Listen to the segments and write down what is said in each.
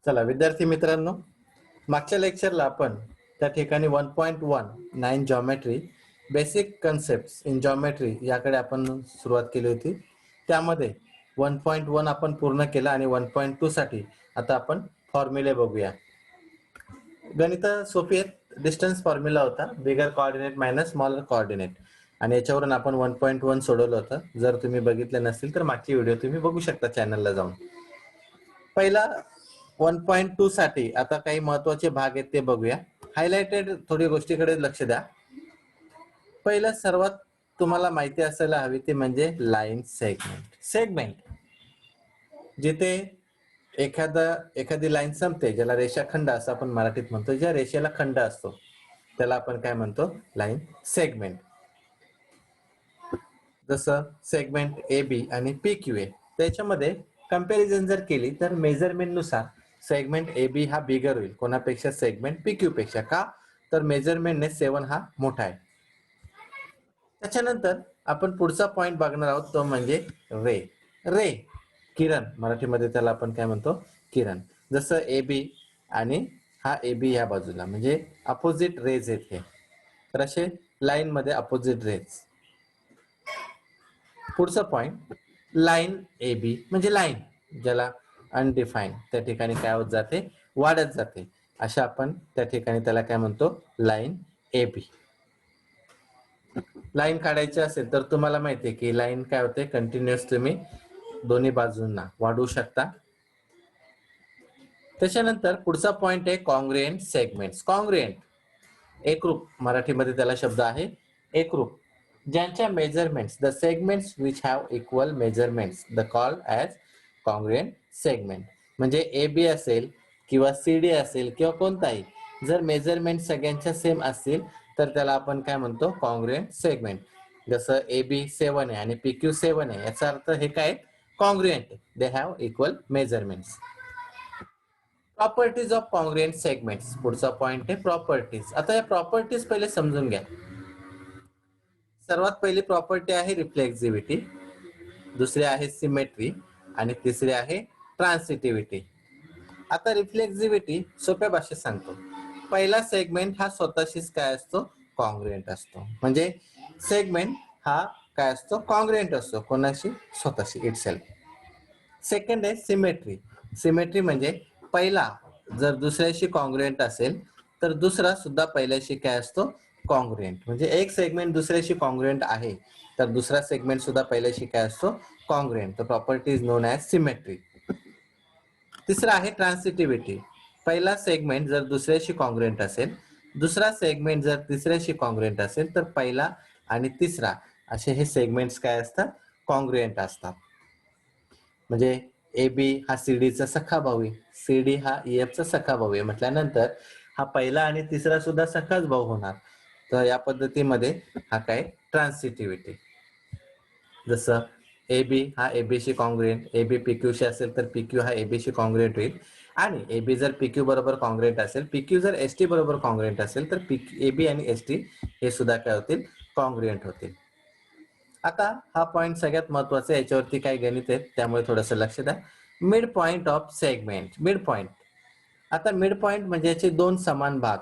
चला विद्यार्थी मित्रांनो, मागच्या लेक्चरला आपण त्या ठिकाणी 1.19 geometry basic concepts in geometry याकडे आपण सुरुवात केली होती. त्यामध्ये 1.1 आपण पूर्ण केला आणि 1.2 साठी आता आपण फॉर्म्युले बघूया. गणित सोपी आहेत. डिस्टन्स फॉर्म्युला होता, बिगर कोऑर्डिनेट मायनस स्मॉलर कोऑर्डिनेट, आणि याच्यावरून आपण 1.1 सोडवलं होतं. जर तुम्ही बघितलं नसेल तर मागची व्हिडिओ तुम्ही बघू शकता चॅनलला जाऊन. पहिला 1.2 साठी आता काही महत्वाचे भाग आहेत ते बघूया. हायलाइटेड थोडी गोष्टीकडे लक्ष द्या. पहिलं सर्वात तुम्हाला माहिती असायला हवी ते म्हणजे लाईन सेगमेंट. सेगमेंट जिथे एखादी लाईन संपते, ज्याला रेषाखंड असं आपण मराठीत म्हणतो, ज्या रेषेला खंड असतो त्याला आपण काय म्हणतो? Line segment. जसं सेगमेंट ए बी आणि पी क्यू ए, त्याच्यामध्ये कंपॅरिझन जर केली तर मेजरमेंट नुसार सेगमेंट ए बी हा बिगर होईल कोणापेक्षा? सेगमेंट पी क्यू पेक्षा. का? तर मेजरमेंटने 7 हा मोठा आहे. त्याच्यानंतर आपण पुढचा पॉइंट बघणार आहोत तो म्हणजे रे. रे किरण, मराठीमध्ये त्याला आपण काय म्हणतो? किरण. जसं ए बी आणि हा ए बी या बाजूला म्हणजे अपोजिट रेज आहेत हे, तर असे लाईन मध्ये अपोजिट रेज. पुढचा पॉइंट लाईन ए बी म्हणजे लाईन ज्याला अनडिफाईन, त्या ठिकाणी काय होत जाते? वाढत जाते. अशा आपण त्या ठिकाणी त्याला काय म्हणतो? Line A B. लाईन काढायची असेल तर तुम्हाला माहिती आहे की लाईन काय होते? कंटिन्युअस तुम्ही दोन्ही बाजूंना वाढवू शकता. त्याच्यानंतर पुढचा पॉइंट आहे कॉन्ग्रुएंट सेगमेंट्स. कॉन्ग्रुएंट एकरूप, मराठीमध्ये त्याला शब्द आहे एकरूप, ज्यांच्या measurements the segments which have equal measurements the called as congruent segment. म्हणजे ए बी असेल किंवा सी डी असेल किंवा कोणताही, जर मेजरमेंट सगळ्यांच्या सेम असतील तर त्याला आपण काय म्हणतो? Congruent segment. जसं ए बी 7 आहे आणि पी क्यू 7 आहे, याचा अर्थ हे काय? Congruent, they have equal measurements. Properties of congruent segments पुढचा पॉइंट आहे प्रॉपर्टीज. आता या प्रॉपर्टीज पहिले समजून घ्या. सर्वात पहिली प्रॉपर्टी आहे रिफ्लेक्सिव्हिटी, दुसरी आहे सिमेट्री आणि तिसरी आहे ट्रान्सिटिव्हिटी. आता रिफ्लेक्सिव्हिटी सोप्या भाषेत सांगतो. पहिला सेगमेंट हा स्वतःशीच काय असतो? कॉन्ग्रुएंट असतो. म्हणजे सेगमेंट हा काय असतो? कॉन्ग्रुएंट असतो कोणाशी? स्वतःशी, इटसेल्फ. सेकंड आहे सिमेट्री. सिमेट्री म्हणजे पहिला जर दुसऱ्याशी कॉन्ग्रुएंट असेल तर दुसरा सुद्धा पहिल्याशी काय असतो? कॉन्ग्रुएंट. म्हणजे एक सेगमेंट दुसऱ्याशी कॉन्ग्रुएंट आहे तर दुसरा सेगमेंट सुद्धा पहिल्याशी काय असतो? कॉन्ग्रुएंट. तर property is non as symmetry. तिसरा आहे ट्रान्सिटिव्हिटी. पहिला सेगमेंट जर दुसऱ्याशी कॉन्ग्रुएंट असेल, दुसरा सेगमेंट जर तिसऱ्याशी कॉन्ग्रुएंट असेल तर पहिला आणि तिसरा असे हे सेगमेंट्स काय असतात? कॉन्ग्रुएंट असतात. म्हणजे ए बी हा सीडीचा सखा भाऊ आहे, सीडी हा ईएफचा सखा भाऊ आहे म्हटल्यानंतर हा पहिला आणि तिसरा सुद्धा सखाच भाऊ होणार. तर या पद्धतीमध्ये हा काय? ट्रान्सिटिव्हिटी. जसं ए बी हा ए बीशी कॉन्ग्रुएंट, ए बी पी क्यूशी असेल तर पी क्यू हा ए बीशी कॉन्ग्रुएंट होईल, आणि ए बी जर पी क्यू बरोबर कॉन्ग्रुएंट असेल, पी क्यू जर एस टी बरोबर कॉन्ग्रुएंट असेल तर ए बी आणि एस टी हे सुद्धा काय होतील? कॉन्ग्रुएंट होतील. आता हा पॉइंट सगळ्यात महत्वाचा आहे, याच्यावरती काही गणित आहेत त्यामुळे थोडंसं लक्ष द्या. Mid point of segment. Mid point. आता मिड पॉइंट म्हणजे याचे दोन समान भाग.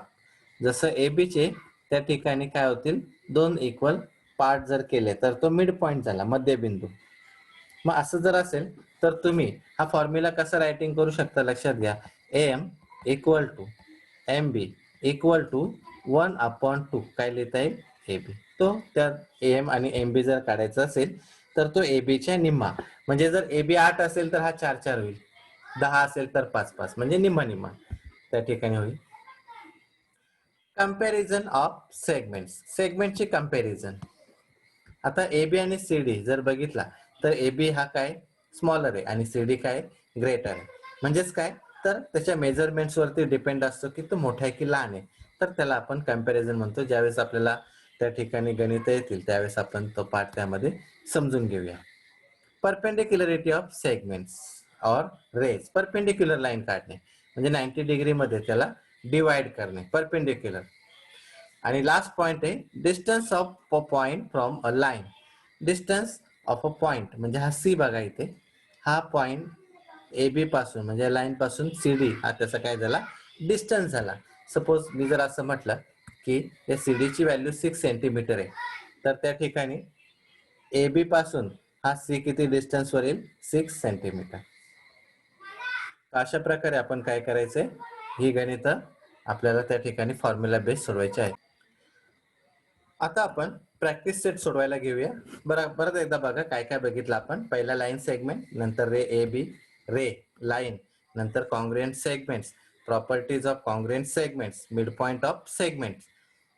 जसं ए बी चे त्या ठिकाणी काय होतील? दोन इक्वल पार्ट जर केले तर तो मिड पॉइंट झाला, मध्यबिंदू. मग असं जर असेल तर तुम्ही हा फॉर्म्युला कसा रायटिंग करू शकता? लक्षात घ्या. M equal to M B equal to 1/2 काय लिहिता येईल? A B. तो त्या एम आणि एम बी जर काढायचा असेल तर तो ए बी च्या निम्मा. म्हणजे जर ए बी 8 असेल तर हा 4 होईल, 10 असेल तर 5 म्हणजे निम्मा निम्मा त्या ठिकाणी होईल. Comparison of segments. सेगमेंटची कंपॅरिझन. आता ए बी आणि सी डी जर बघितला तर ए बी हा काय? स्मॉलर आहे आणि सी डी काय? ग्रेटर आहे. म्हणजेच काय? तर त्याच्या मेजरमेंट्स वरती डिपेंड असतो की तो मोठा आहे की लहान आहे. तर त्याला आपण कंपॅरिझन म्हणतो. ज्यावेळेस आपल्याला त्या ठिकाणी गणित येतील त्यावेळेस आपण तो पार्ट त्यामध्ये समजून घेऊया. परपेंडिक्युलरिटी ऑफ सेगमेंट्स और रेज. परपेंडिक्युलर लाईन काढणे म्हणजे 90 डिग्री मध्ये त्याला डिवाइड करणे, परपेंडिक्युलर. आणि लास्ट पॉइंट आहे distance of a point from a line. Distance of a point म्हणजे हा सी बघा इथे, हा पॉइंट ए बी पासून म्हणजे लाईन पासून सी डी हा त्याचा काय झाला, डिस्टन्स झाला. सपोज मी जर असं म्हटलं की या सी डीची व्हॅल्यू 6 सेंटीमीटर आहे, तर त्या ठिकाणी ए बी पासून हा सी किती डिस्टन्स वर येईल, 6 सेंटीमीटर. अशा प्रकारे आपण काय करायचंय, ही गणित आपल्याला त्या ठिकाणी फॉर्म्युला बेस सोडवायची आहे. आता आपण प्रॅक्टिस सेट सोडवायला घेऊया. परत एकदा बघा काय काय बघितलं आपण. पहिला लाईन सेगमेंट, नंतर ray A B, ray line, नंतर congruent segments, properties of congruent segments, mid point of segments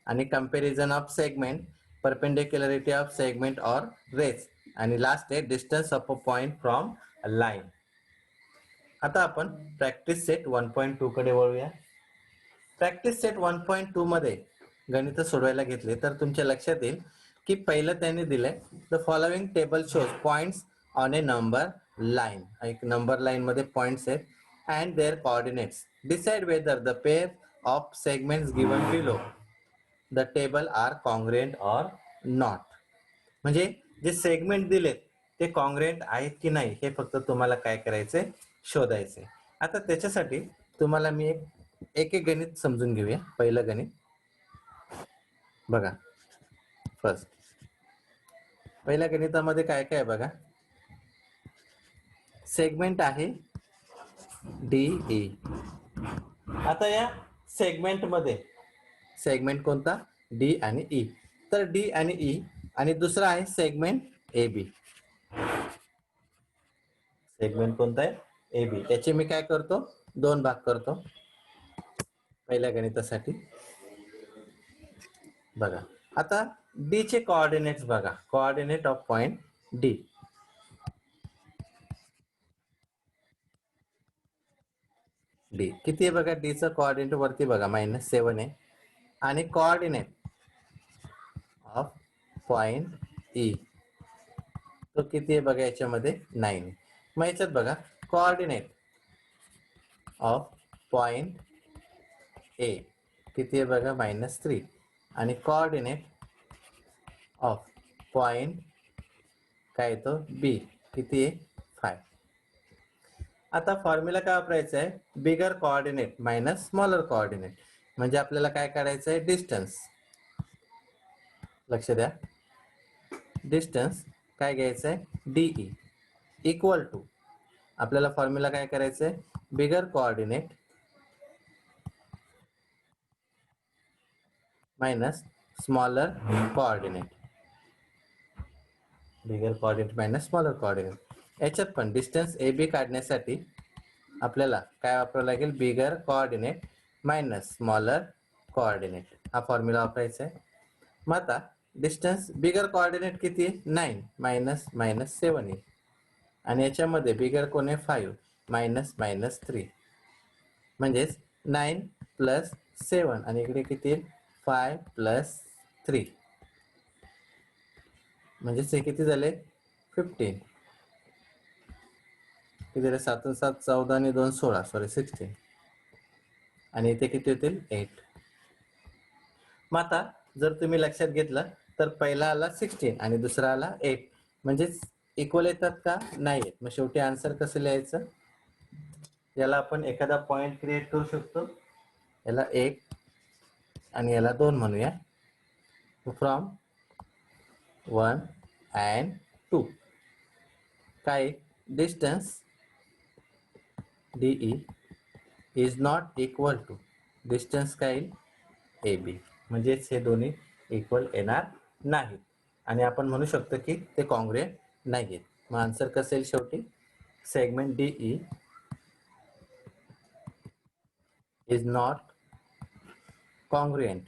आणि comparison of segment, perpendicularity of segment or rays आणि लास्ट आहे distance of a point from a line. आता आपण practice set 1.2 कडे वळूया. Practice set 1.2 मध्ये गणित सोडवायला घेतले तर तुमच्या लक्षात येईल की पहिलं त्यांनी दिलंय the following table shows points on a number line. एक नंबर लाईन मध्ये पॉइंट्स आहेत and their coordinates. Decide whether the pair of segments given below the table are congruent or not. म्हणजे जे सेगमेंट दिलेत ते कॉन्ग्रुएंट आहेत की नाही हे फक्त तुम्हाला काय करायचंय, शोधायचंय. आता त्याच्यासाठी तुम्हाला मी एक एक गणित समजून घेऊया. पहिलं गणित बघा. फर्स्ट पहिल्या गणितामध्ये काय काय बघा, सेगमेंट आहे डी ई. आता या सेगमेंट मध्ये सेगमेंट कोणता, डी आणि ई. तर डी आणि ई आणि दुसरा आहे सेगमेंट ए बी. सेगमेंट कोणता आहे, ए बी. त्याचे मी काय करतो, दोन भाग करतो पहिल्या गणितासाठी. बघा आता डी चे कोऑर्डिनेट्स बघा, coordinate of point D. D किती आहे बघा, डी चं कोऑर्डिनेट वरती बघा -7 आहे आणि कोऑर्डिनेट ऑफ पॉइंट ई तो किती आहे बघा, याच्यामध्ये 9. मग याच्यात बघा कोऑर्डिनेट ऑफ पॉइंट ए किती आहे बघा -3 आणि कोऑर्डिनेट ऑफ पॉइंट काय येतो बी किती आहे 5. आता फॉर्म्युला काय वापरायचा आहे, बिगर कोऑर्डिनेट मायनस स्मॉलर कोऑर्डिनेट. म्हणजे आपल्याला काय काढायचं आहे, डिस्टन्स. लक्ष द्या, डिस्टन्स काय घ्यायचं आहे, डीई इक्वल टू आपल्याला फॉर्म्युला काय करायचं आहे, बिगर कोऑर्डिनेट मायनस स्मॉलर कोऑर्डिनेट. बिगर कोऑर्डिनेट मायनस स्मॉलर कोऑर्डिनेट. याच्यात पण डिस्टन्स ए बी काढण्यासाठी आपल्याला काय वापरावं लागेल, बिगर कोऑर्डिनेट मायनस स्मॉलर कोऑर्डिनेट हा फॉर्म्युला वापरायचा आहे. मग आता डिस्टन्स बिगर कोऑर्डिनेट किती आहे, 9 मायनस -7 आहे आणि याच्यामध्ये बिगर कोण आहे 5 -3 म्हणजेच 9 + 7 आणि इकडे किती आहे 5 + 3 म्हणजेच हे किती झाले 15. किती झाले 7 × 7 = 14 आणि 2 = 16 सॉरी 16 आणि इथे किती होतील 8. मग आता जर तुम्ही लक्षात घेतलं तर पहिला आला 16 आणि दुसरा आला 8 म्हणजेच इक्वल येतात का, नाही येत. मग शेवटी आन्सर कसं लिहायचं, याला आपण एखादा पॉइंट क्रिएट करू शकतो. याला 1 आणि याला 2 म्हणूया. फ्रॉम 1 and 2 काय distance D E is not equal to distance काय ए बी. म्हणजेच हे दोन्ही इक्वल येणार नाहीत आणि आपण म्हणू शकतो की ते कॉन्ग्रुएंट नाही आहेत. मग आन्सर कसं येईल शेवटी, segment D E is not congruent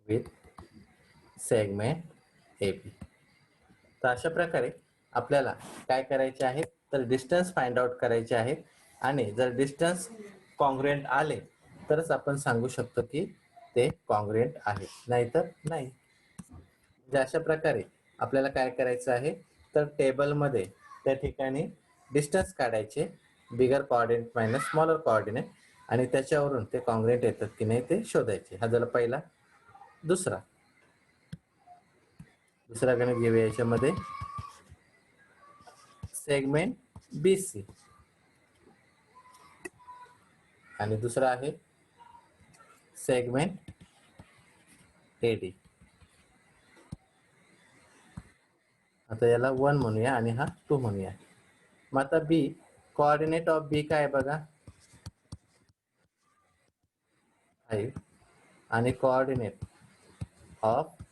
with segment A B. तर अशा प्रकारे आपल्याला काय करायचे आहे, तर डिस्टन्स फाइंड आउट करायचे आहे आणि जर डिस्टन्स कॉन्ग्रुएंट आले तरच आपण सांगू शकतो की ते कॉन्ग्रुएंट आहे, नाहीतर नाही. म्हणजे अशा प्रकारे आपल्याला काय करायचं आहे, तर टेबलमध्ये त्या ठिकाणी डिस्टन्स काढायचे बिगर कोऑर्डिनेट मायनस स्मॉलर कोऑर्डिनेट आणि त्याच्यावरून ते कॉन्ग्रुएंट येतात की नाही ते शोधायचे. हा झाला पहिला. दुसरा गणित घेऊया. याच्यामध्ये सेगमेंट बी सी आणि दुसरा आहे सेगमेंट ए डी. आता याला 1 म्हणूया आणि हा 2 म्हणूया. मग आता बी, कोऑर्डिनेट ऑफ बी काय बघा 5 आणि कोऑर्डिनेट ऑफ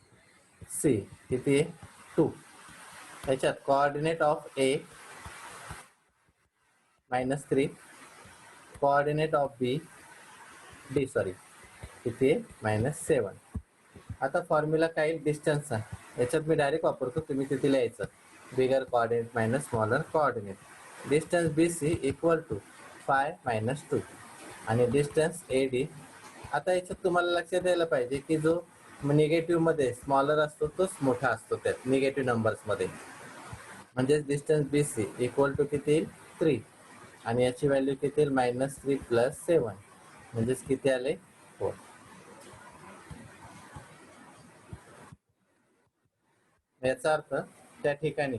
सी किती आहे 2. याच्यात coordinate of A -3, coordinate of B किती आहे -7. आता फॉर्म्युला काय डिस्टन्सचा याच्यात मी डायरेक्ट वापरतो, तुम्ही तिथे लिहायचं bigger coordinate minus smaller coordinate. Distance B C equal to 5 - 2 आणि डिस्टन्स ए डी. आता याच्यात तुम्हाला लक्षात यायला पाहिजे की जो निगेटिव्ह मध्ये स्मॉलर असतो तोच मोठा असतो त्यात निगेटिव्ह नंबर्समध्ये. म्हणजेच distance B C equal to किती येईल 3 आणि याची व्हॅल्यू किती येईल -3 + 7 म्हणजेच किती आले 4. याचा अर्थ त्या ठिकाणी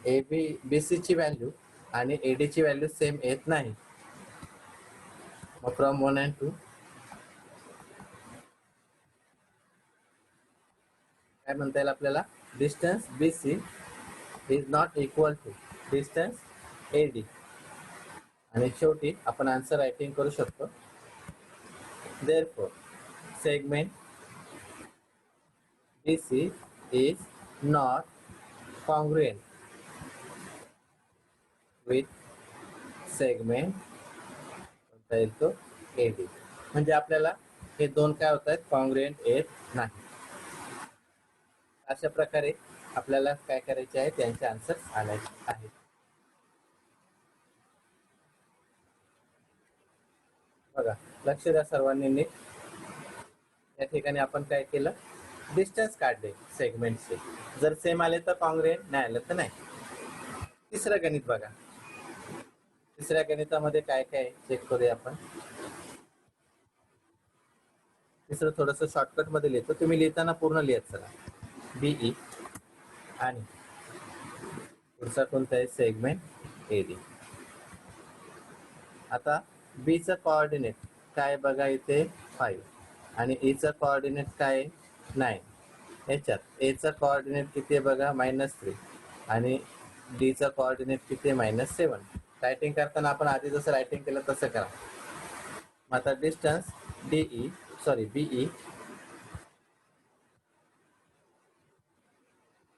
ए बी बी सीची व्हॅल्यू आणि ए डीची व्हॅल्यू सेम येत नाही. मग फ्रॉम 1 and 2 काय म्हणता येईल आपल्याला distance B C is not equal to distance A D. आणि शेवटी आपण आन्सर रायटिंग करू शकतो therefore segment B C is not congruent with segment म्हणता येईल तो ए डी. म्हणजे आपल्याला हे दोन काय होत आहेत कॉन्ग्रुएंट येत नाही. अशा प्रकारे आपल्याला काय करायचे आहे त्यांचे आन्सर आणायचे आहेत. बघा लक्ष द्या सर्वांनी नीट. या ठिकाणी आपण काय केलं डिस्टन्स काढले सेगमेंटचे. जर सेम आले तर कॉन्ग्रुएंट, नाही आलं तर नाही. तिसरं गणित बघा. तिसऱ्या गणितामध्ये काय काय चेक करूया आपण. तिसरं थोडस शॉर्टकट मध्ये लिहितो, तुम्ही लिहिताना पूर्ण लिहत चला. बीई आणि पुढचा कोणता आहे सेगमेंट ए डी. आता बी चा कोऑर्डिनेट काय बघा इथे 5 आणि ए चा कोऑर्डिनेट काय 9. याच्यात ए चा कोऑर्डिनेट किती आहे बघा -3 आणि डी चा कोऑर्डिनेट किती आहे -7. रायटिंग करताना आपण आधी जसं रायटिंग केलं तसं करा. मग आता distance B E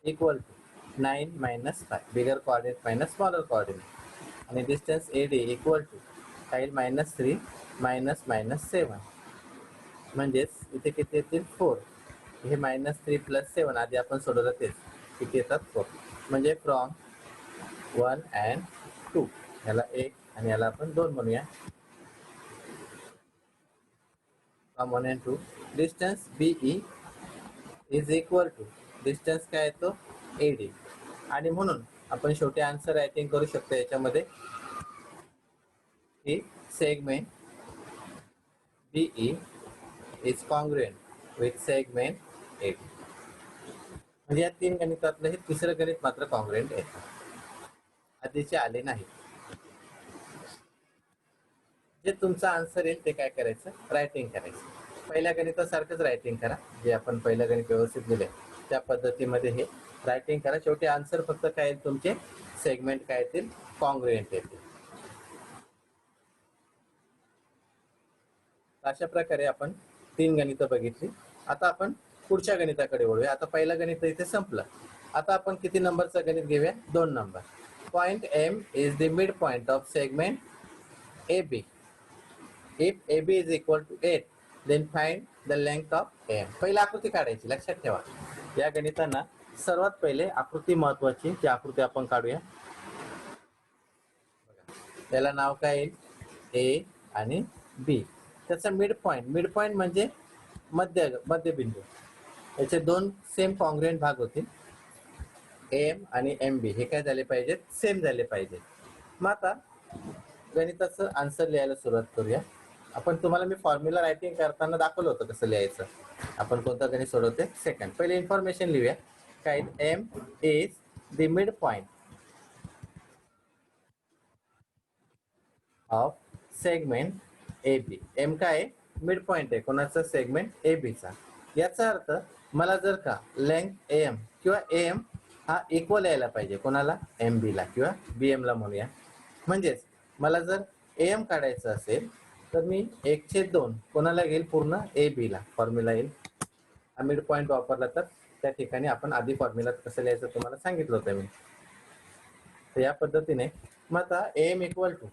equal to 9 - 5 bigger coordinate minus smaller coordinate आणि distance A D equal to काही -3 -7 म्हणजेच इथे किती येतील 4. हे -3 + 7 आधी आपण सोडवलं तेच किती येतात 4. म्हणजे फ्रॉम 1 and 2 याला 1 आणि याला आपण 2 म्हणूया. From 1 and 2 distance B E is equal to distance काय येतो ए डी. आणि म्हणून आपण शेवटी आन्सर रायटिंग करू शकतो याच्यामध्ये की segment B E is congruent with segment A D. म्हणजे या 3 गणितातलं हे तिसरं गणित मात्र कॉन्ग्रुएंट येतं, आधीचे आले नाही. जे तुमचा आन्सर येईल ते काय करायचं रायटिंग करायचं. पहिल्या गणितासारखंच रायटिंग करा, जे आपण पहिलं गणित व्यवस्थित दिले त्या पद्धतीमध्ये हे रायटिंग करा. शेवटी आन्सर फक्त काय येईल तुमचे सेगमेंट काय येतील कॉन्ग्रुएंट येतील. अशा प्रकारे आपण 3 गणितं बघितली. आता आपण पुढच्या गणिताकडे वळूया. आता पहिलं गणित इथे संपलं. आता आपण किती नंबरचं गणित घेऊया 2 number. Point M is the mid point of segment A B. If A B is equal to 8 then find the length of M. पहिली आकृती काढायची, लक्षात ठेवा. या गणितांना सर्वात पहिले आकृती महत्वाची, ती आकृती आपण काढूया. त्याला नाव काय येईल ए आणि बी. त्याचा मिड पॉइंट म्हणजे मध्यबिंदू. याचे 2 सेम कॉन्ग्रुएंट भाग होतील. एम आणि एम बी हे काय झाले पाहिजेत सेम झाले पाहिजेत. मग आता गणिताचं आन्सर लिहायला सुरुवात करूया. आपण तुम्हाला मी फॉर्म्युला रायटिंग करताना दाखवलं होतं कसं लिहायचं. आपण कोणतं गणित सोडवते सेकंड. पहिले इन्फॉर्मेशन लिहूया. काय M is the mid point of segment A B. M काय आहे? मिड पॉईंट आहे कोणाचा? सेगमेंट ए बीचा. याचा अर्थ मला जर का लेंथ एम किंवा एम हा इक्वल यायला पाहिजे कोणाला? एम बीला किंवा बी एमला म्हणूया. म्हणजेच मला जर एम काढायचं असेल तर मी 1/2 कोणाला घेईल? पूर्ण ए बीला फॉर्म्युला येईल. हा मिड पॉईंट वापरला तर त्या ठिकाणी आपण आधी फॉर्म्युला कसं लिहायचं तुम्हाला सांगितलं होतं मी. तर या पद्धतीने मग आता एम इक्वल टू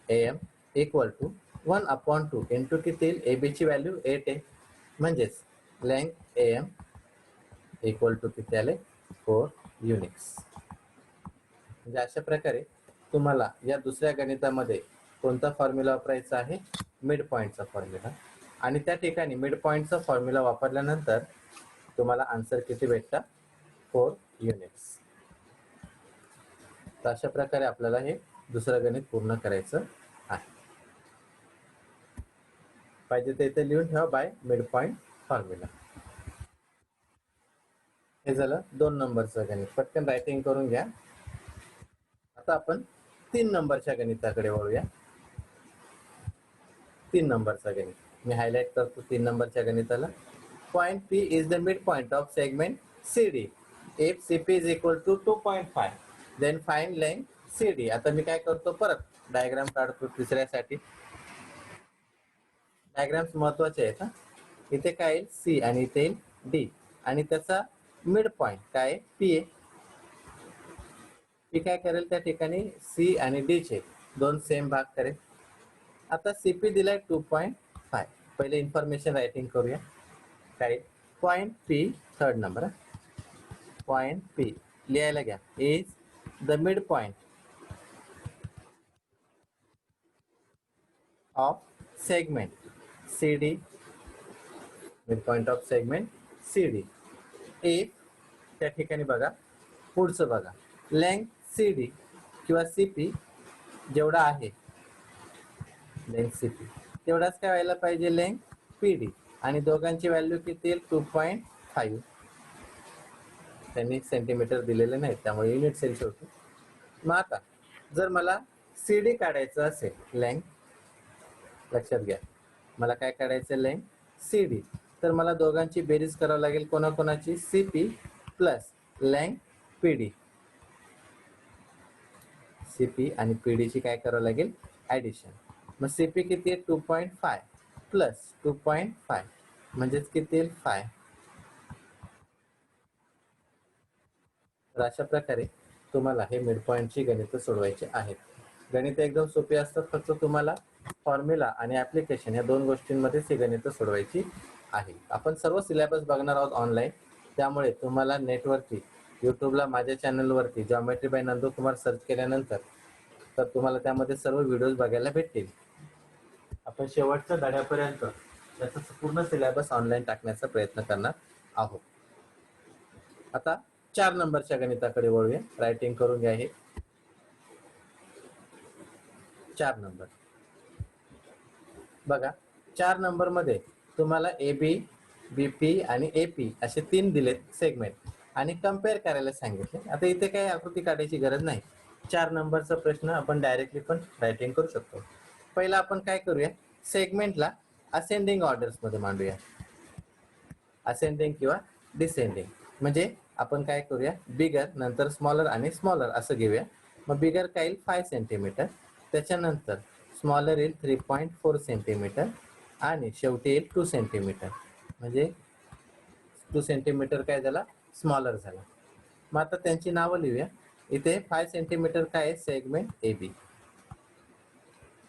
1/2 इंटू किती येईल? ए बीची व्हॅल्यू 8 आहे. म्हणजेच लेंथ एम इक्वल टू किती आले? 4 युनिट्स. म्हणजे अशा प्रकारे तुम्हाला या दुसऱ्या गणितामध्ये कोणता फॉर्म्युला वापरायचा आहे? मिड पॉईंटचा फॉर्म्युला. आणि त्या ठिकाणी मिड पॉईंटचा फॉर्म्युला वापरल्यानंतर तुम्हाला आन्सर किती भेटतं? 4 युनिट्स. तर अशा प्रकारे आपल्याला हे दुसरं गणित पूर्ण करायचं आहे. पाहिजे ते इथे लिहून ठेवा बाय मिड पॉईंट फॉर्म्युला. हे झालं 2 नंबरचं गणित. पटकन रायटिंग करून घ्या. आता आपण 3 नंबरच्या गणिताकडे वळूया. 3 नंबरचा गणित मी हायलाइट करतो. 3 नंबरच्या गणिताला point P is the mid point of segment C D if C P is equal to 2.5 then find length C D. आता मी काय करतो? परत डायग्राम काढतो तिसऱ्यासाठी. डायग्राम्स महत्वाचे आहेत. इथे काय येईल? सी आणि इथे येईल डी आणि त्याचा मिड पॉइंट काय? पी आहे. पी काय करेल? त्या ठिकाणी सी आणि डी चे दोन सेम भाग करेल. आता सीपी दिलाय 2.5. पहिले इन्फॉर्मेशन रायटिंग करूया. काय? Point P, third number. Point P लिहायला घ्या. Is the mid point of segment C D. Mid point of segment C D. If त्या ठिकाणी बघा, पुढचं बघा, लेंथ सी डी किंवा सी पी जेवढा आहे, लेंथ सी पी तेवढाच काय व्हायला पाहिजे? Length P D. आणि दोघांची व्हॅल्यू किती येईल? 2.5. त्यांनी सेंटीमीटर दिलेले नाहीत त्यामुळे युनिट सेल शेवटी. मग आता जर मला सी डी काढायचं असेल लेंथ, लक्षात घ्या, मला काय काढायचं? Length C D. तर मला दोघांची बेरीज करावी लागेल. कोणाकोणाची? C P plus length P D. C P आणि पी डीची काय करावं लागेल? ॲडिशन. मग सी पी किती आहे? 2.5 प्लस 2.5 म्हणजेच किती येईल? 5. तर अशा प्रकारे तुम्हाला हे मिड पॉईंटची गणितं सोडवायची आहेत. गणित एकदम सोपी असतात. फक्त तुम्हाला फॉर्म्युला आणि ॲप्लिकेशन या 2 गोष्टींमध्येच ही गणितं सोडवायची आहे. आपण सर्व सिलेबस बघणार आहोत ऑनलाईन. त्यामुळे तुम्हाला नेटवरती, यूट्यूबला माझ्या चॅनलवरती जॉमेट्री बाय नंदकुमार सर्च केल्यानंतर तर तुम्हाला त्यामध्ये सर्व व्हिडिओज बघायला भेटतील. आपण शेवटच्या धड्यापर्यंत त्याचा पूर्ण सिलेबस ऑनलाईन टाकण्याचा प्रयत्न करणार आहोत. आता 4 नंबरच्या गणिताकडे वळूया. रायटिंग करून घ्या. हे 4 नंबर बघा. 4 नंबर मध्ये तुम्हाला ए बी, बी पी आणि ए पी असे 3 दिलेत सेगमेंट आणि कम्पेअर करायला सांगितले. आता इथे काही आकृती काढायची गरज नाही. 4 नंबरचा प्रश्न आपण डायरेक्टली पण रायटिंग करू शकतो. पहिला आपण काय करूया? सेगमेंटला असेंडिंग ऑर्डर्स मध्ये मांडूया. असेंडिंग किंवा डिसेंडिंग. म्हणजे आपण काय करूया? बिगर नंतर स्मॉलर आणि स्मॉलर असं घेऊया. मग बिगर काय येईल? 5 सेंटीमीटर. त्याच्यानंतर स्मॉलर येईल 3.4 सेंटीमीटर आणि शेवटी येईल 2 सेंटीमीटर. म्हणजे 2 सेंटीमीटर काय झाला? स्मॉलर झाला. मग आता त्यांची नावं लिहूया. इथे 5 सेंटीमीटर काय आहे? Segment A B.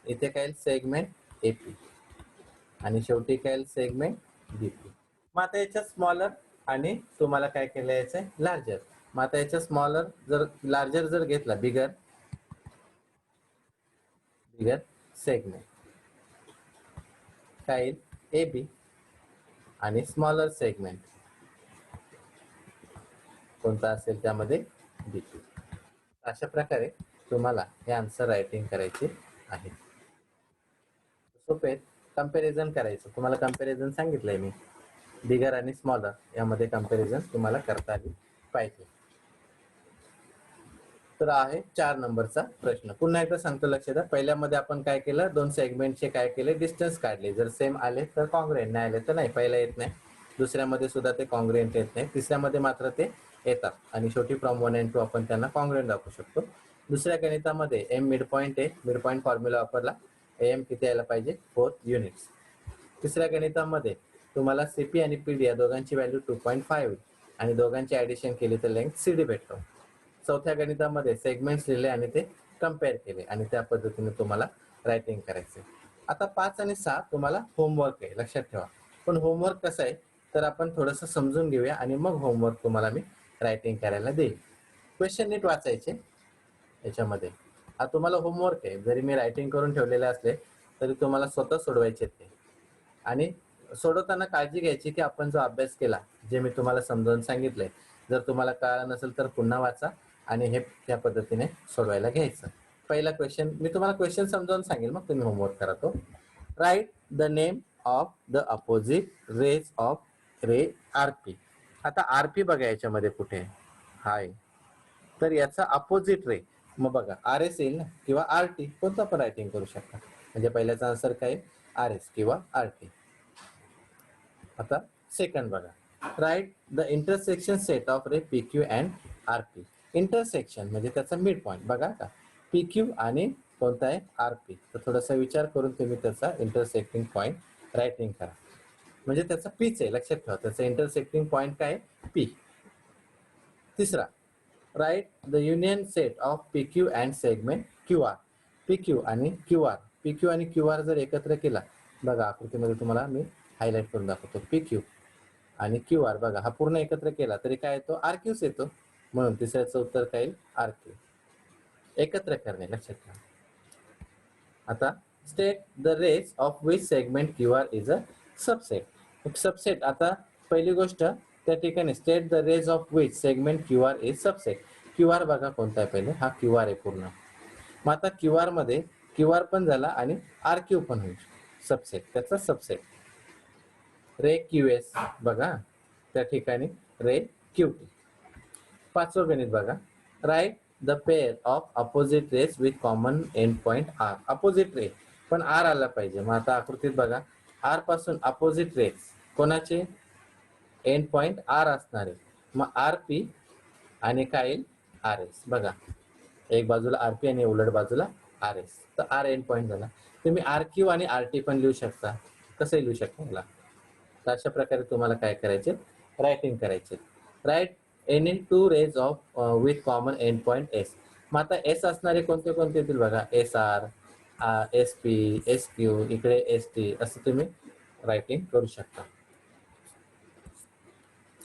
इथे काय येईल? Segment A P. आणि शेवटी काय येईल? Segment B P. मग आता याच्यात स्मॉलर आणि तुम्हाला काय केलं यायचंय? लार्जर. मग आता याच्या स्मॉलर जर लार्जर जर घेतला, बिगर सेगमेंट काय येईल? ए बी आणि स्मॉलर सेगमेंट कोणता असेल त्यामध्ये बी पी. अशा प्रकारे तुम्हाला हे आन्सर रायटिंग करायचे आहे. सोपे. कंपॅरिझन करायचं. तुम्हाला कंपॅरिझन सांगितलंय मी. बिगर आणि स्मॉलर यामध्ये कंपॅरिझन तुम्हाला करता आली पाहिजे. तर आहे 4 नंबरचा प्रश्न. पुन्हा एकदा सांगतो, लक्ष द्या. पहिल्यामध्ये आपण काय केलं, 2 सेगमेंटचे काय केले, डिस्टन्स काढले. जर सेम आले तर कॉन्ग्रुएंट, नाही आले तर नाही. पहिला येत नाही, दुसऱ्यामध्ये सुद्धा ते कॉन्ग्रुएंट येत नाही, तिसऱ्यामध्ये मात्र ते येतात आणि शेवटी फ्रॉम 1 and 2 आपण त्यांना कॉन्ग्रुएंट दाखवू शकतो. दुसऱ्या गणितामध्ये एम मिड पॉईंट आहे, मिड पॉईंट फॉर्म्युला वापरला, एम किती यायला पाहिजे, 4 युनिट्स. तिसऱ्या गणितामध्ये तुम्हाला सीपी आणि पीडी या दोघांची व्हॅल्यू 2.5 आणि दोघांची ऍडिशन केली तर लेंथ सीडी भेटतो. चौथ्या गणितामध्ये सेगमेंट्स लिहिले आणि ते कम्पेअर केले आणि त्या पद्धतीने तुम्हाला रायटिंग करायचे. आता 5 आणि 6 तुम्हाला होमवर्क आहे, लक्षात ठेवा. पण होमवर्क कसं आहे तर आपण थोडंसं समजून घेऊया आणि मग होमवर्क तुम्हाला मी रायटिंग करायला देईल. क्वेश्चन नीट वाचायचे याच्यामध्ये. हा तुम्हाला होमवर्क आहे, जरी मी रायटिंग करून ठेवलेले असले तरी तुम्हाला स्वतः सोडवायचे ते. आणि सोडवताना काळजी घ्यायची की आपण जो अभ्यास केला, जे मी तुम्हाला समजावून सांगितलंय, जर तुम्हाला कळलं नसेल तर पुन्हा वाचा आणि हे त्या पद्धतीने सोडवायला घ्यायचं. पहिला क्वेश्चन मी तुम्हाला क्वेश्चन समजावून सांगेल, मग तुम्ही होमवर्क करा तो. Write the name of the opposite raise of ray RP. आता आरपी बघा याच्यामध्ये कुठे हाय, तर याचा अपोजिट रे, मग बघा आर एस येईल ना, किंवा आर टी, कोणतं पण रायटिंग करू शकता. म्हणजे पहिल्याचा आन्सर काय, आर एस किंवा आर टी. आता सेकंड बघा, write the intersection set of ray P Q and R P. Intersection म्हणजे त्याचा मिड पॉईंट बघा का, पी क्यू आणि कोणता आहे, आर पी. तर थोडासा विचार करून तुम्ही त्याचा इंटरसेक्टिंग पॉईंट रायटिंग करा. म्हणजे त्याचा पीच आहे, लक्षात ठेवा, त्याचा इंटरसेक्टिंग पॉईंट काय, पी. तिसरा, write the union set of P Q and segment Q R. P Q आणि क्यू आर, पी क्यू आणि क्यू आर जर एकत्र केला, बघा आकृतीमध्ये तुम्हाला मी हायलाइट करून दाखवतो. पी क्यू आणि क्यू आर बघा, हा पूर्ण एकत्र केला तरी काय येतो, आर क्यूच येतो. म्हणून तिसऱ्याचं उत्तर काय येईल, आर क्यू. एकत्र करणे, लक्षात ठेवा. आता state the rays of which segment Q R is a subset. Subset, आता पहिली गोष्ट त्या ठिकाणी state the rays of which segment Q R is subset. Q R बघा कोणता आहे, पहिले हा क्यू आर आहे पूर्ण. मग आता क्यू आर मध्ये क्यू आर पण झाला आणि आर क्यू पण होईल सबसेट, त्याचा सबसेट. रे क्यू एस बघा त्या ठिकाणी रे क्यू टी. पाचवं गणित बघा, write the pair of opposite rays with common end point R. Opposite ray पण आर आला पाहिजे. मग आता आकृतीत बघा, आर पासून अपोजिट रेस कोणाचे, एंड पॉइंट आर असणारे. मग आर पी आणि काय येईल, आर एस. बघा एक बाजूला आर पी आणि उलट बाजूला आर एस, तर आर एंड पॉइंट झाला. तुम्ही आर क्यू आणि आर टी पण लिहू शकता, कसंही लिहू शकता मला. तर अशा प्रकारे तुम्हाला काय करायचे, रायटिंग करायचे. Write any two rays of with common end point S. मग आता एस असणारे कोणते कोणते येतील बघा, S R, S P, S Q, इकडे एस टी, असं तुम्ही रायटिंग करू शकता.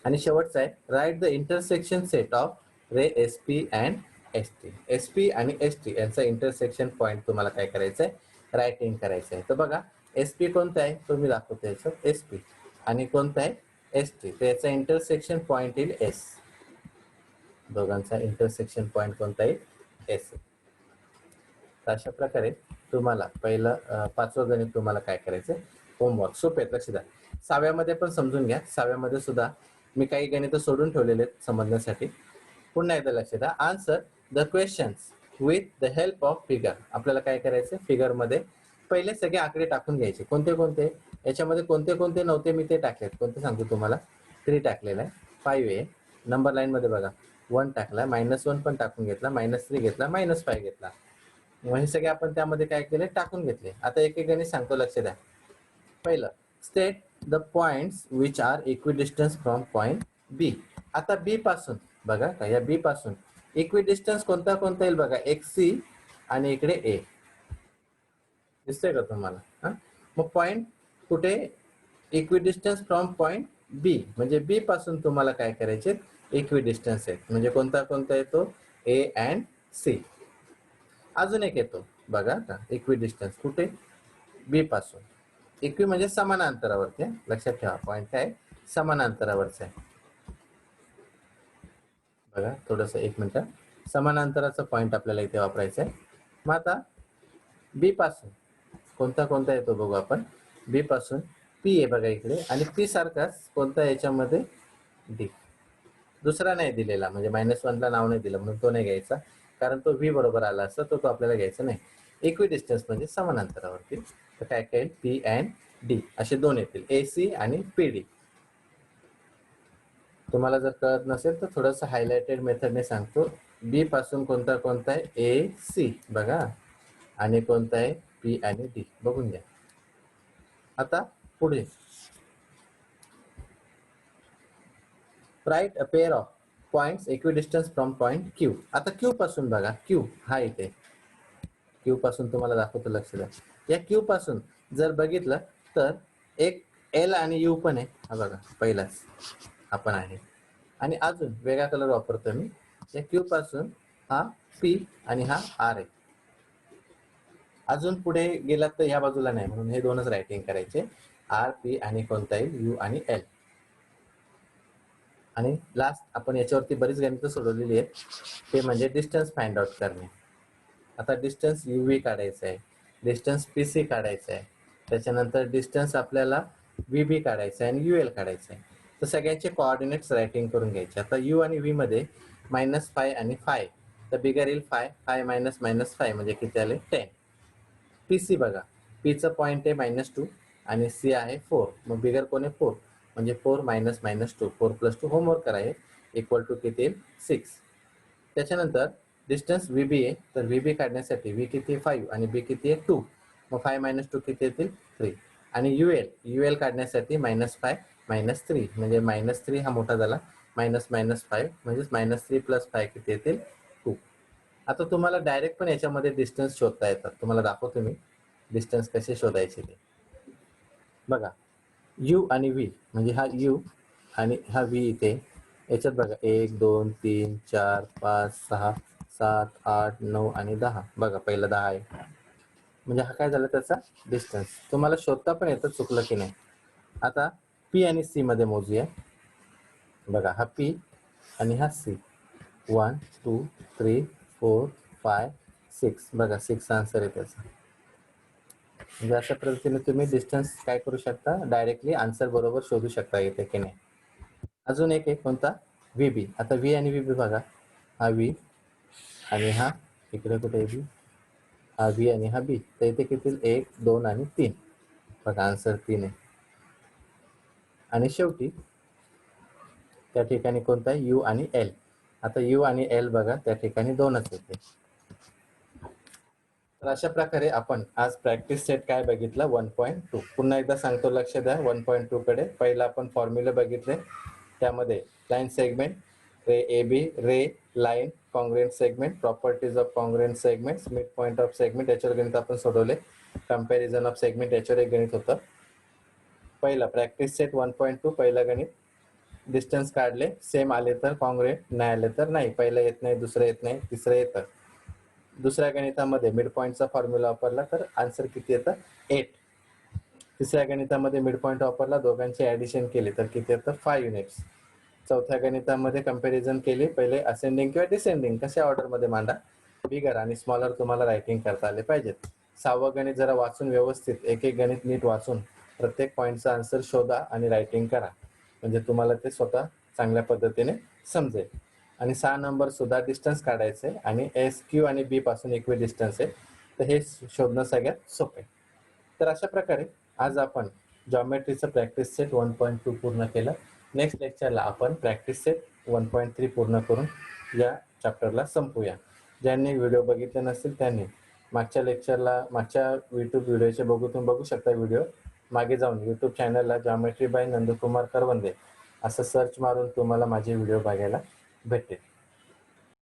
आणि शेवटचा आहे, write the intersection set of ray S P and S T. S P आणि एस टी यांचा इंटरसेक्शन पॉईंट तुम्हाला काय करायचं आहे, रायटिंग करायचं आहे. तर बघा एस पी कोणता आहे, तो मी दाखवतो याचं, एस पी, आणि कोणता आहे, एस टी. तर याचा इंटरसेक्शन पॉईंट येईल एस. दोघांचा इंटरसेक्शन पॉईंट कोणता येईल, एस. तर अशा प्रकारे तुम्हाला पहिलं पाचवं गणित तुम्हाला काय करायचं, होमवर्क सोपे आहेत, लक्ष द्या. सहाव्यामध्ये पण समजून घ्या, सहाव्यामध्ये सुद्धा मी काही गणित सोडून ठेवलेले आहेत समजण्यासाठी. पुन्हा एकदा लक्ष द्या. Answer the questions with the help of figure. आपल्याला काय करायचं, फिगर मध्ये पहिले सगळे आकडे टाकून घ्यायचे. कोणते कोणते, याच्यामध्ये कोणते कोणते नव्हते मी ते टाकलेत. कोणते सांगतो तुम्हाला, 3 टाकलेला आहे, 5 आहे. नंबर लाईन मध्ये बघा 1 टाकला, -1 पण टाकून घेतला, -3 घेतला, -5 घेतला. मग हे सगळे आपण त्यामध्ये काय केले, टाकून घेतले. आता एक एक गणित सांगतो, लक्ष द्या. पहिलं, state the points which are equidistance from point B. आता बी पासून बघा का, या बी पासून इक्विडिस्टन्स कोणता कोणता येईल बघा, एक सी आणि इकडे ए. दिसतंय का तुम्हाला, हा. मग पॉइंट कुठे, इक्विडिस्टन्स फ्रॉम पॉइंट बी, म्हणजे बी पासून तुम्हाला काय करायचे, इक्विडिस्टन्स आहेत. म्हणजे कोणता कोणता येतो, ए अँड सी. अजून एक येतो बघा का, इक्विडिस्टन्स कुठे, बी पासून. इक्वी म्हणजे समान अंतरावरती, लक्षात ठेवा, पॉइंट काय, समान अंतरावरचा आहे. बघा थोडस, एक मिनिट, समान अंतराचा पॉइंट आपल्याला इथे वापरायचा आहे. मग आता बी पासून कोणता कोणता येतो बघू आपण. बी पासून पी आहे बघा इकडे, आणि पी सारखाच कोणता याच्यामध्ये, डी. दुसरा नाही दिलेला, म्हणजे -1 ला नाव नाही दिलं म्हणून तो नाही घ्यायचा. कारण तो व्ही बरोबर आला असता तो आपल्याला घ्यायचा नाही. इक्वी डिस्टन्स म्हणजे समान अंतरावरती. तर काय काय पी अँड डी असे दोन येतील, ए सी आणि पी डी. तुम्हाला जर कळत नसेल तर थोडंसं हायलाइटेड मेथडने सांगतो. बी पासून कोणता कोणता आहे, ए सी बघा, आणि कोणता आहे पी आणि डी बघून घ्या. आता पुढे right a pair of points equidistance from point Q. आता क्यू पासून बघा, क्यू हा इथे, क्यू पासून तुम्हाला दाखवतो, लक्ष द्या. या क्यू पासून जर बघितलं तर एक एल आणि यू पण आहे, हा बघा पहिलाच आपण आहे, आणि अजून वेगळा कलर वापरतो मी. या क्यू पासून हा पी आणि हा आर आहे. अजून पुढे गेलात तर ह्या बाजूला नाही, म्हणून हे दोनच रायटिंग करायचे, आर पी आणि कोणता येईल यू आणि एल. आणि लास्ट आपण याच्यावरती बरीच गणितं सोडवलेली आहेत, ते म्हणजे डिस्टन्स फाइंड आउट करणे. आता डिस्टन्स यू व्ही काढायचं आहे, डिस्टन्स पी सी काढायचं आहे, त्याच्यानंतर डिस्टन्स आपल्याला व्ही बी काढायचं आहे आणि यू एल काढायचं आहे. तर सगळ्यांचे कोऑर्डिनेट्स रायटिंग करून घ्यायचे. आता यू आणि व्ही मध्ये -5 आणि 5, तर बिगर येईल 5 मायनस -5 म्हणजे किती आले 10. पी सी बघा, पीचं पॉईंट आहे -2 आणि सी आहे 4, मग बिगर कोण आहे 4, म्हणजे 4 मायनस -2, 4 + 2 होमवर्क करायचे, इक्वल टू किती येईल 6. त्याच्यानंतर डिस्टन्स व्ही बी आहे, तर व्ही बी काढण्यासाठी व्ही किती आहे 5 आणि बी किती आहे 2, मग 5 - 2 किती येतील 3. आणि यू एल काढण्यासाठी -5 - 3 म्हणजे -3 हा मोठा झाला, -5 म्हणजे -3 + 5 किती येतील 2. आता तुम्हाला डायरेक्ट पण याच्यामध्ये डिस्टन्स शोधता येतात, तुम्हाला दाखवतो मी डिस्टन्स कसे शोधायचे ते. बघा यू आणि व्ही, म्हणजे हा यू आणि हा व्ही इथे याच्यात बघा 1 2 3 4 5 6 7 8 9 आणि 10, बघा पहिला 10 आहे, म्हणजे हा काय झाला त्याचा डिस्टन्स. तुम्हाला शोधता पण येतं चुकलं की नाही. आता पी आणि सी मध्ये मोजूया. बघा हा पी आणि हा सी, 1 2 3 4 5 6, बघा 6 आन्सर आहे त्याचा. म्हणजे अशा पद्धतीने तुम्ही डिस्टन्स काय करू शकता, डायरेक्टली आन्सर बरोबर शोधू शकता येते की नाही. अजून एक आहे कोणता, व्ही बी. आता व्ही आणि व्ही बी बघा, हा व्ही आणि हा इकडे कुठे बी, हा व्ही आणि हा बी, तर इथे किती 1 2 आणि 3, बघा आन्सर 3 आहे. आणि शेवटी त्या ठिकाणी कोणता आहे यू आणि एल. आता यू आणि एल बघा त्या ठिकाणी 2च येते. तर अशा प्रकारे आपण आज प्रॅक्टिस सेट काय बघितला 1.2. पुन्हा एकदा सांगतो, लक्ष द्या 1.2 कडे. पहिला आपण फॉर्म्युले बघितले, त्यामध्ये line segment, ray A B, ray line, congruent segment, properties of congruent segments, mid point of segment याच्यावर गणित आपण सोडवले. कंपॅरिझन ऑफ सेगमेंट याच्यावर एक गणित होतं. पहिला प्रॅक्टिस सेट 1.2 पहिला गणित, डिस्टन्स काढले, सेम आले तर कॉंग्रुएंट, नाही आले तर नाही. पहिलं येत नाही, दुसरं येत नाही, तिसरं येतं. दुसऱ्या गणितामध्ये मिड पॉईंटचा फॉर्म्युला वापरला तर आन्सर किती येतं 8. तिसऱ्या गणितामध्ये मिड पॉईंट वापरला, दोघांचे ऍडिशन केले तर किती येतं 5 युनिट्स. चौथ्या गणितामध्ये कंपॅरिझन केली, पहिले असेंडिंग किंवा डिसेंडिंग कशा ऑर्डरमध्ये मांडा, बिगर आणि स्मॉलर तुम्हाला रायटिंग करता आले पाहिजेत. 6वं गणित जरा वाचून व्यवस्थित एक एक गणित नीट वाचून प्रत्येक पॉईंटचा आन्सर शोधा आणि रायटिंग करा, म्हणजे तुम्हाला ते स्वतः चांगल्या पद्धतीने समजेल. आणि 6 नंबर सुद्धा डिस्टन्स काढायचे आणि एस क्यू आणि बी पासून इक्वी डिस्टन्स आहे, तर हे शोधणं सगळ्यात सोपे. तर अशा प्रकारे आज आपण जॉमेट्रीचं प्रॅक्टिस सेट 1.2 पूर्ण केलं. नेक्स्ट लेक्चरला आपण प्रॅक्टिस सेट 1.3 पूर्ण करून या चॅप्टरला संपूया. ज्यांनी व्हिडिओ बघितले नसतील त्यांनी मागच्या यूट्यूब व्हिडिओचे बघू शकता. व्हिडिओ मागे जाऊन यूट्यूब चॅनलला जॉमेट्री बाय नंदकुमार करवंदे असं सर्च मारून तुम्हाला माझे व्हिडिओ बघायला भेटेल.